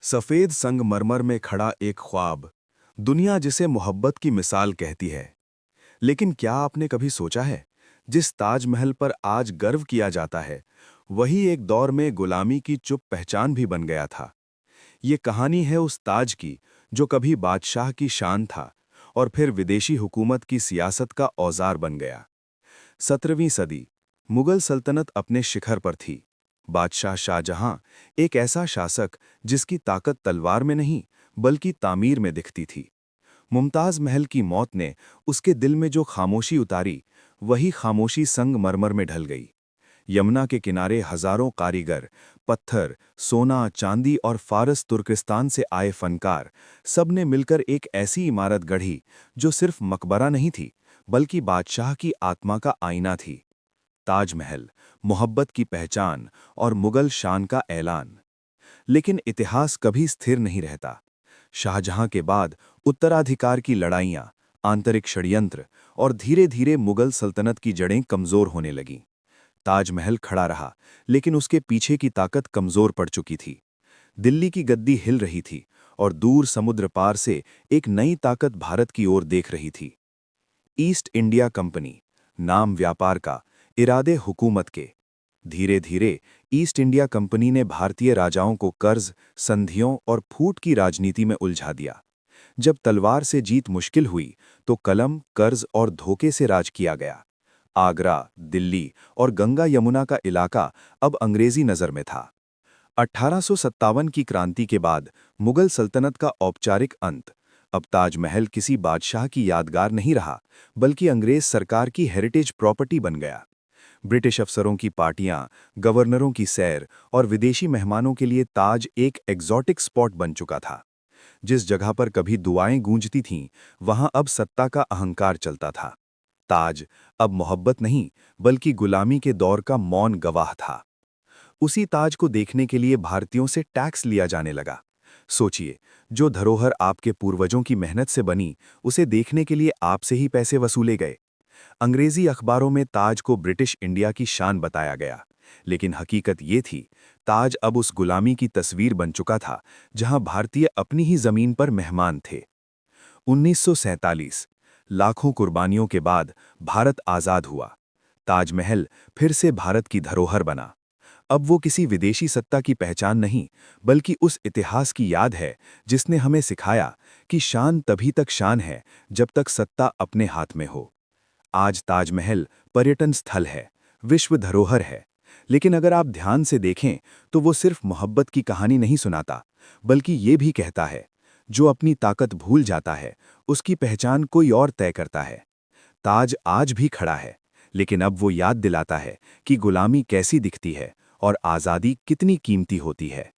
सफेद संगमरमर में खड़ा एक ख्वाब, दुनिया जिसे मोहब्बत की मिसाल कहती है। लेकिन क्या आपने कभी सोचा है, जिस ताजमहल पर आज गर्व किया जाता है, वही एक दौर में गुलामी की चुप पहचान भी बन गया था। ये कहानी है उस ताज की, जो कभी बादशाह की शान था और फिर विदेशी हुकूमत की सियासत का औजार बन गया। 17वीं सदी, मुगल सल्तनत अपने शिखर पर थी। बादशाह शाहजहां, एक ऐसा शासक जिसकी ताकत तलवार में नहीं बल्कि तामीर में दिखती थी। मुमताज महल की मौत ने उसके दिल में जो खामोशी उतारी, वही खामोशी संगमरमर में ढल गई। यमुना के किनारे हजारों कारीगर, पत्थर, सोना, चांदी और फारस तुर्किस्तान से आए फनकार, सब ने मिलकर एक ऐसी इमारत गढ़ी जो सिर्फ मकबरा नहीं थी, बल्कि बादशाह की आत्मा का आईना थी। ताजमहल, मोहब्बत की पहचान और मुगल शान का ऐलान। लेकिन इतिहास कभी स्थिर नहीं रहता। शाहजहां के बाद उत्तराधिकार की लड़ाइयां, आंतरिक षड्यंत्र और धीरे-धीरे मुगल सल्तनत की जड़ें कमजोर होने लगीं। ताजमहल खड़ा रहा, लेकिन उसके पीछे की ताकत कमजोर पड़ चुकी थी। दिल्ली की गद्दी हिल रही थी और दूर समुद्र पार से एक नई ताकत भारत की ओर देख रही थी। ईस्ट इंडिया कंपनी, नाम व्यापार का, इरादे हुकूमत के। धीरे धीरे ईस्ट इंडिया कंपनी ने भारतीय राजाओं को कर्ज, संधियों और फूट की राजनीति में उलझा दिया। जब तलवार से जीत मुश्किल हुई, तो कलम, कर्ज और धोखे से राज किया गया। आगरा, दिल्ली और गंगा यमुना का इलाका अब अंग्रेजी नजर में था। 1857 की क्रांति के बाद मुगल सल्तनत का औपचारिक अंत। अब ताजमहल किसी बादशाह की यादगार नहीं रहा, बल्कि अंग्रेज सरकार की हेरिटेज प्रॉपर्टी बन गया। ब्रिटिश अफसरों की पार्टियां, गवर्नरों की सैर और विदेशी मेहमानों के लिए ताज एक एग्जॉटिक स्पॉट बन चुका था। जिस जगह पर कभी दुआएं गूंजती थीं, वहां अब सत्ता का अहंकार चलता था। ताज अब मोहब्बत नहीं, बल्कि गुलामी के दौर का मौन गवाह था। उसी ताज को देखने के लिए भारतीयों से टैक्स लिया जाने लगा। सोचिए, जो धरोहर आपके पूर्वजों की मेहनत से बनी, उसे देखने के लिए आपसे ही पैसे वसूले गए। अंग्रेजी अखबारों में ताज को ब्रिटिश इंडिया की शान बताया गया, लेकिन हकीकत ये थी, ताज अब उस गुलामी की तस्वीर बन चुका था, जहां भारतीय अपनी ही जमीन पर मेहमान थे। 1947, लाखों कुर्बानियों के बाद भारत आजाद हुआ। ताजमहल फिर से भारत की धरोहर बना। अब वो किसी विदेशी सत्ता की पहचान नहीं, बल्कि उस इतिहास की याद है जिसने हमें सिखाया कि शान तभी तक शान है जब तक सत्ता अपने हाथ में हो। आज ताजमहल पर्यटन स्थल है, विश्व धरोहर है, लेकिन अगर आप ध्यान से देखें तो वो सिर्फ मोहब्बत की कहानी नहीं सुनाता, बल्कि ये भी कहता है, जो अपनी ताकत भूल जाता है, उसकी पहचान कोई और तय करता है। ताज आज भी खड़ा है, लेकिन अब वो याद दिलाता है कि गुलामी कैसी दिखती है और आज़ादी कितनी कीमती होती है।